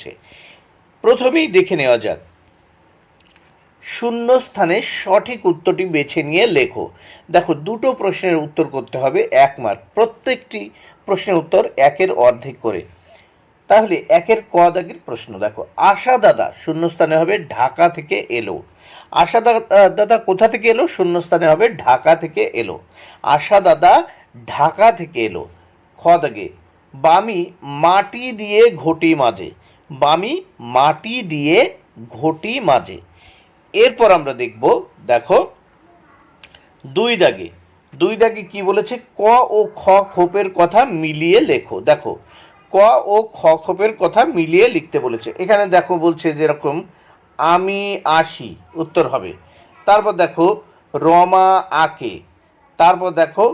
বলেছে। প্রথমেই দেখে নেওয়া যাক, শূন্য স্থানে সঠিক উত্তরটি বেছে নিয়ে লেখো। দেখো, দুটো প্রশ্নের উত্তর করতে হবে 1 মার্ক, প্রত্যেকটি প্রশ্নের উত্তর 1-এর অর্ধেক করে। তাহলে 1-এর ক দাগের প্রশ্ন দেখো, আশা দাদা শূন্যস্থানে হবে ঢাকা থেকে এলো। আশা দাদা কোথা থেকে এলো? শূন্যস্থানে হবে ঢাকা থেকে এলো। আশা দাদা ঢাকা থেকে এলো। খ দাগে, বামি মাটি দিয়ে ঘটি মাজে। বামি মাটি দিয়ে ঘটি মাজে। এরপর আমরা দেখব, দেখো 2 দাগে, 2 দাগে কি বলেছে? ক ও খ খোপের কথা মিলিয়ে লেখো। দেখো, ক ও খ খোপের কথা মিলিয়ে লিখতে বলেছে। এখানে দেখো বলছে যেরকম আমি আসি, উত্তর হবে। তারপর দেখো রমা আঁকে। তারপর দেখো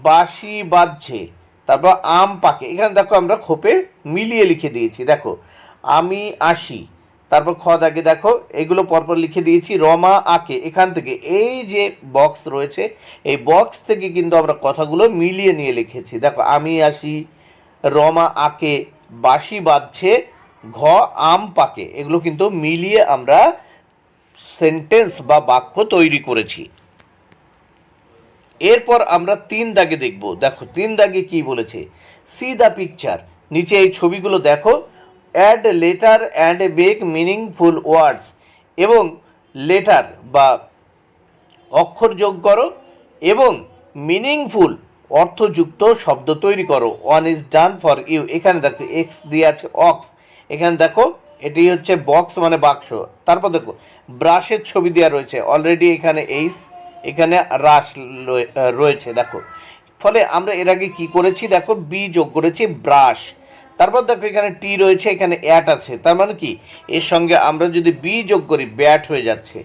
বাঁশি বাজছে। তারপর আম পাকে। এখানে দেখো আমরা খোপে মিলিয়ে লিখে দিয়েছি। দেখো আমি আসি, তারপর খ দাগে দেখো এগুলো পরপর লিখে দিয়েছি। রমা আঁকে, এখান থেকে এই যে বক্স রয়েছে এই বক্স থেকে কিন্তু আমরা কথাগুলো মিলিয়ে নিয়ে লিখেছি। দেখো আমি আসি, রমা আঁকে, বাঁশি বাজছে, ঘ আম পাকে, এগুলো কিন্তু মিলিয়ে আমরা সেন্টেন্স বা বাক্য তৈরি করেছি। এরপর আমরা 3 দাগে দেখব। দেখো 3 দাগে কি বলেছে? সি দ্য পিকচার, নিচে এই ছবিগুলো দেখো। Add letter and make meaningful words, এবং লেটার বা অক্ষর যোগ করো এবং মিনিংফুল অর্থযুক্ত শব্দ তৈরি করো। One is done for you. এখানে দেখো এক্স দিয়ে আছে অক্স, এখানে দেখো এটি হচ্ছে বক্স মানে বাক্স। তারপর দেখো ব্রাশের ছবি দেওয়া রয়েছে, অলরেডি এখানে এইস, এখানে রাস রয়েছে। দেখো, ফলে আমরা এর আগে কি করেছি? দেখো বি যোগ করেছি ব্রাশ। তারপর দেখো এখানে টি রয়েছে, এখানে অ্যাট আছে, তার মানে কি এর সঙ্গে আমরা যদি বি যোগ করি ব্যাট হয়ে যাচ্ছে।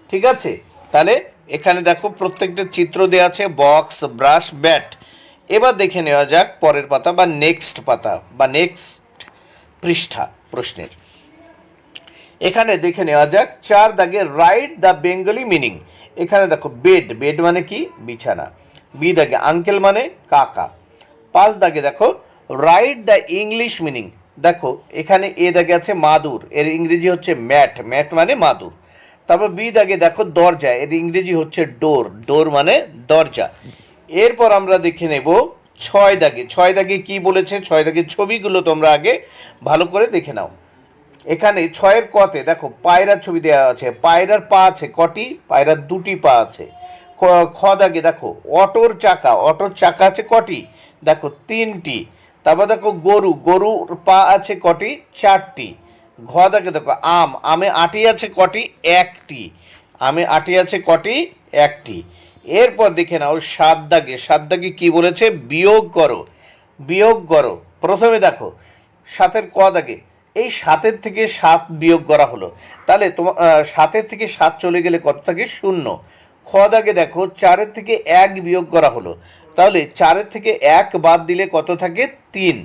ঠিক আছে, তাহলে এখানে দেখো প্রত্যেকটা চিত্র দেওয়া আছে, বক্স, ব্রাশ, ব্যাট। এবার দেখে নেওয়া যাক পরের পাতা বা নেক্সট পাতা বা নেক্সট পৃষ্ঠা প্রশ্নের। এখানে দেখে নেওয়া যাক 4 দাগে রাইট দ্য বেঙ্গলি মিনিং। এখানে দেখো বেড, বেড মানে কি? বিছানা। বি দাগে আঙ্কেল মানে কাকা। 5 দাগে দেখো রাইট দ্য ইংলিশ মিনিং। দেখো এখানে এ দাগে আছে মাদুর, এর ইংরেজি হচ্ছে ম্যাট, ম্যাট মানে মাদুর। তারপর বি দাগে দেখো দরজা, এর ইংরেজি হচ্ছে ডোর, ডোর মানে দরজা। এরপর আমরা দেখে নেব 6 দাগে। 6 দাগে কি বলেছে? 6 দাগের ছবিগুলো তোমরা আগে ভালো করে দেখে নাও। এখানে 6-এর কতে দেখো পায়রার ছবি দেওয়া আছে, পায়রার পা আছে কটি? পায়রার 2টি পা আছে। খ দাগে দেখো অটোর চাকা, অটোর চাকা আছে কটি? দেখো 3টি। তারপর দেখো গরু, গরুর পা আছে কটি? 4টি। ঘ দাগে দেখো আম, আমে আটি আছে কটি? 1টি। আমে আটি আছে কটি? 1টি। এরপর দেখে নাও 7 দাগে। 7 দাগে কি বলেছে? বিয়োগ করো, বিয়োগ করো। প্রথমে দেখো 7-এর ক দাগে এই 7-এর থেকে 7 বিয়োগ করা হলো, তাহলে তোমার 7-এর থেকে 7 চলে গেলে কত থাকে? 0। খ দাগে দেখো 4-এর থেকে 1 বিয়োগ করা হলো, তাহলে 4-এর থেকে 1 বাদ দিলে কত থাকে? 3।